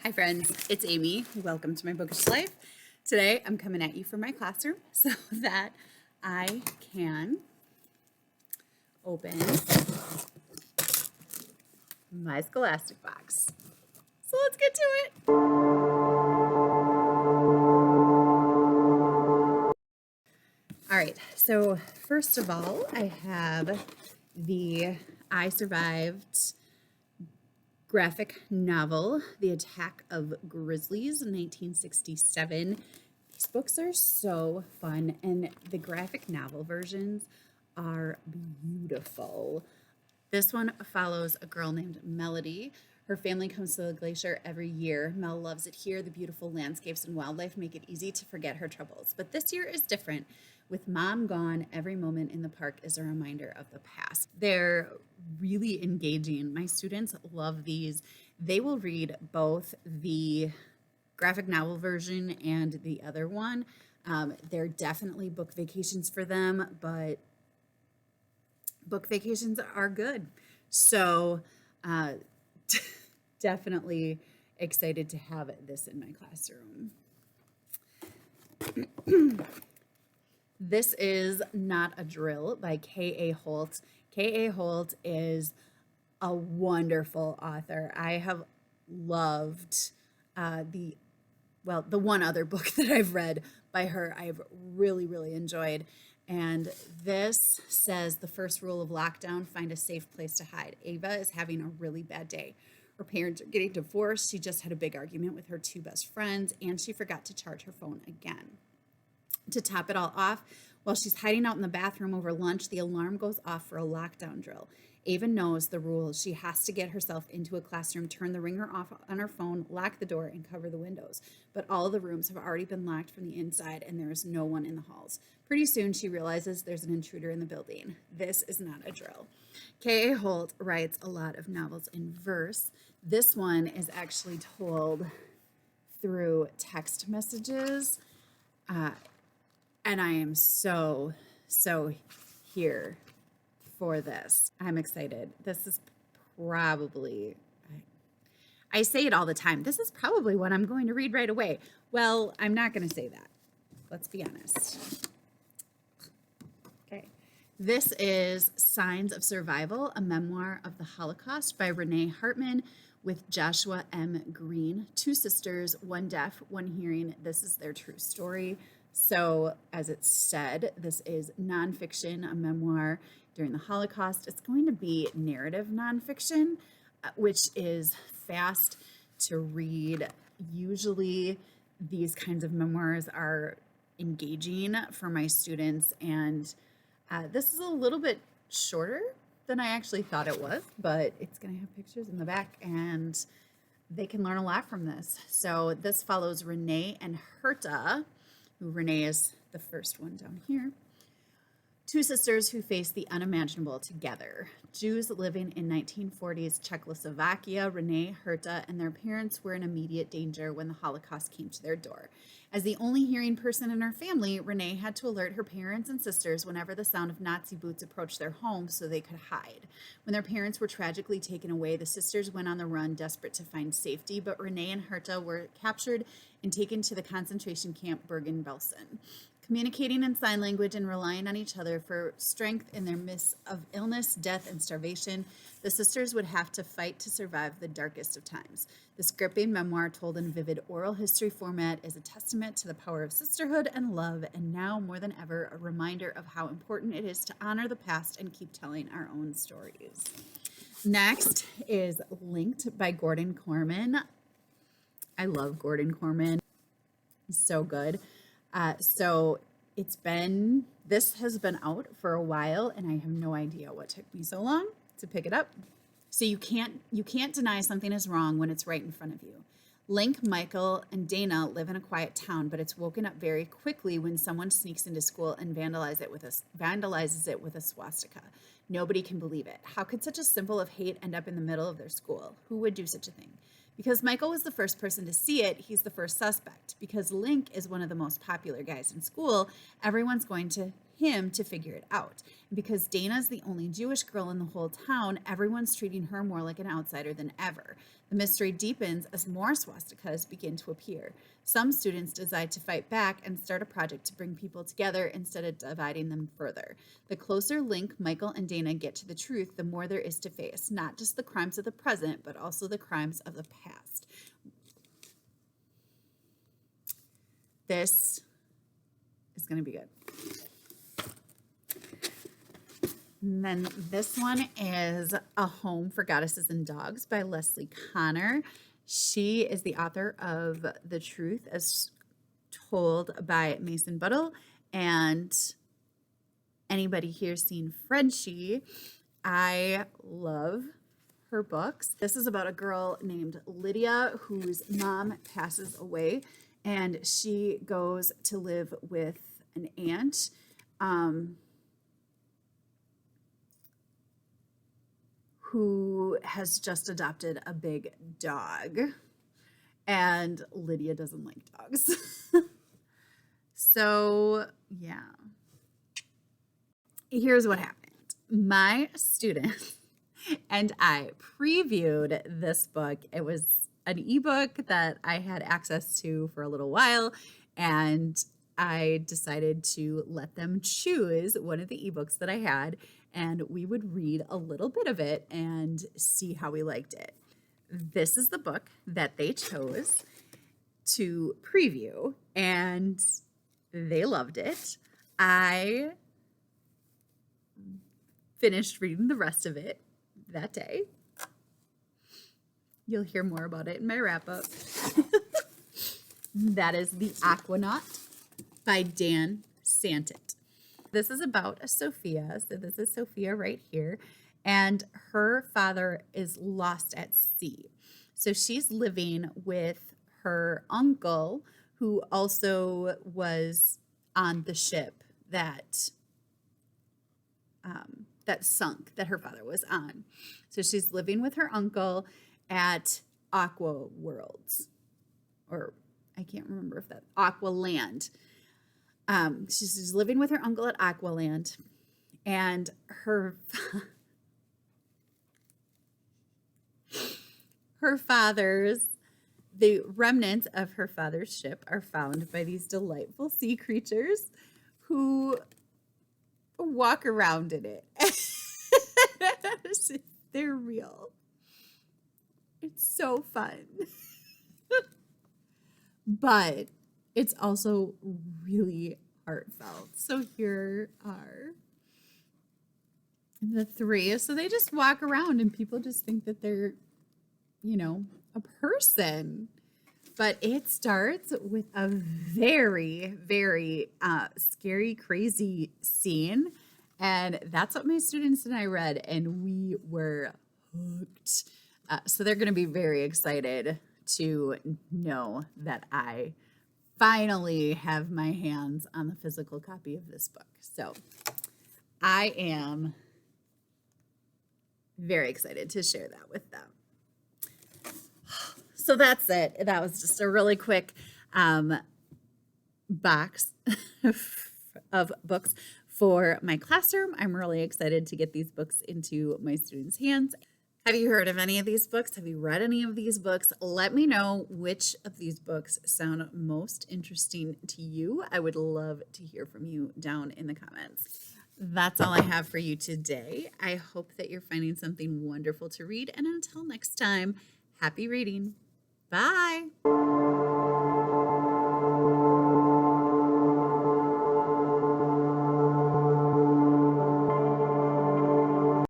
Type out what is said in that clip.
Hi friends, it's Amy. Welcome to my bookish life. Today I'm coming at you from my classroom so that I can open my Scholastic Box. So let's get to it. All right, so first of all, I have the I Survived graphic novel, The Attack of Grizzlies, 1967. These books are so fun, and the graphic novel versions are beautiful. This one follows a girl named Melody. Her family comes to the glacier every year. Mel loves it here. The beautiful landscapes and wildlife make it easy to forget her troubles. But this year is different. With Mom gone, every moment in the park is a reminder of the past. They're really engaging. My students love these. They will read both the graphic novel version and the other one. They're definitely book vacations for them, but book vacations are good. So definitely excited to have this in my classroom. This is Not a Drill by K.A. Holt. K.A. Holt is a wonderful author. I have loved the one other book that I've read by her, I've really enjoyed. And this says the first rule of lockdown, find a safe place to hide. Ava is having a really bad day. Her parents are getting divorced. She just had a big argument with her two best friends, and she forgot to charge her phone again. To top it all off, while she's hiding out in the bathroom over lunch, the alarm goes off for a lockdown drill. Ava knows the rules. She has to get herself into a classroom, turn the ringer off on her phone, lock the door, and cover the windows. But all of the rooms have already been locked from the inside, and there is no one in the halls. Pretty soon, she realizes there's an intruder in the building. This is not a drill. K.A. Holt writes a lot of novels in verse. This one is actually told through text messages. And I am so here for this. I'm excited. This is probably, I say it all the time, this is probably what I'm going to read right away. Well, I'm not going to say that. Let's be honest. Okay. This is Signs of Survival, a memoir of the Holocaust by Renee Hartman with Joshua M. Green. Two sisters, one deaf, one hearing. This is their true story. So, as it said, this is nonfiction, a memoir during the Holocaust. It's going to be narrative nonfiction, which is fast to read. Usually, these kinds of memoirs are engaging for my students, and this is a little bit shorter than I actually thought it was, but it's going to have pictures in the back, and they can learn a lot from this. So, this follows Renee and Herta, who Renee is the first one down here. Two sisters who face the unimaginable together. Jews living in 1940s Czechoslovakia, Renee, Herta, and their parents were in immediate danger when the Holocaust came to their door. As the only hearing person in her family, Renee had to alert her parents and sisters whenever the sound of Nazi boots approached their home so they could hide. When their parents were tragically taken away, the sisters went on the run, desperate to find safety, but Renee and Herta were captured and taken to the concentration camp Bergen-Belsen. Communicating in sign language and relying on each other for strength in their midst of illness, death, and starvation, the sisters would have to fight to survive the darkest of times. This gripping memoir, told in vivid oral history format, is a testament to the power of sisterhood and love, and now more than ever, a reminder of how important it is to honor the past and keep telling our own stories. Next is Linked by Gordon Korman. I love Gordon Korman. He's so good. So this has been out for a while, and I have no idea what took me so long to pick it up. So you can't deny something is wrong when it's right in front of you. Link, Michael, and Dana live in a quiet town, but it's woken up very quickly when someone sneaks into school and vandalizes it with a swastika. Nobody can believe it. How could such a symbol of hate end up in the middle of their school? Who would do such a thing? Because Michael was the first person to see it, he's the first suspect. Because Link is one of the most popular guys in school, everyone's going to him to figure it out. And because Dana's the only Jewish girl in the whole town, everyone's treating her more like an outsider than ever. The mystery deepens as more swastikas begin to appear. Some students decide to fight back and start a project to bring people together instead of dividing them further. The closer link Michael and Dana get to the truth, the more there is to face, not just the crimes of the present, but also the crimes of the past. This is going to be good. And then this one is A Home for Goddesses and Dogs by Leslie Connor. She is the author of The Truth as Told by Mason Buttle. And anybody here seen Frenchie? I love her books. This is about a girl named Lydia whose mom passes away, and she goes to live with an aunt. Who has just adopted a big dog, and Lydia doesn't like dogs. So yeah, here's what happened. My student and I previewed this book. It was an ebook that I had access to for a little while, and I decided to let them choose one of the ebooks that I had, and we would read a little bit of it and see how we liked it. This is the book that they chose to preview, and they loved it. I finished reading the rest of it that day. You'll hear more about it in my wrap-up. That is The Aquanaut by Dan Santat. This is about Sophia. So this is Sophia right here. And her father is lost at sea. So she's living with her uncle, who also was on the ship that sunk, that her father was on. So she's living with her uncle at Aqua Worlds, or I can't remember if that Aqualand. She's living with her uncle at Aqualand, and the remnants of her father's ship are found by these delightful sea creatures who walk around in it. They're real. It's so fun. But it's also really heartfelt. So here are the three. So they just walk around and people just think that they're, a person. But it starts with a very, very scary, crazy scene. And that's what my students and I read, and we were hooked. So they're going to be very excited to know that I finally have my hands on the physical copy of this book. So I am very excited to share that with them. So that's it. That was just a really quick box of books for my classroom. I'm really excited to get these books into my students' hands. Have you heard of any of these books? Have you read any of these books? Let me know which of these books sound most interesting to you. I would love to hear from you down in the comments. That's all I have for you today. I hope that you're finding something wonderful to read. And until next time, happy reading. Bye.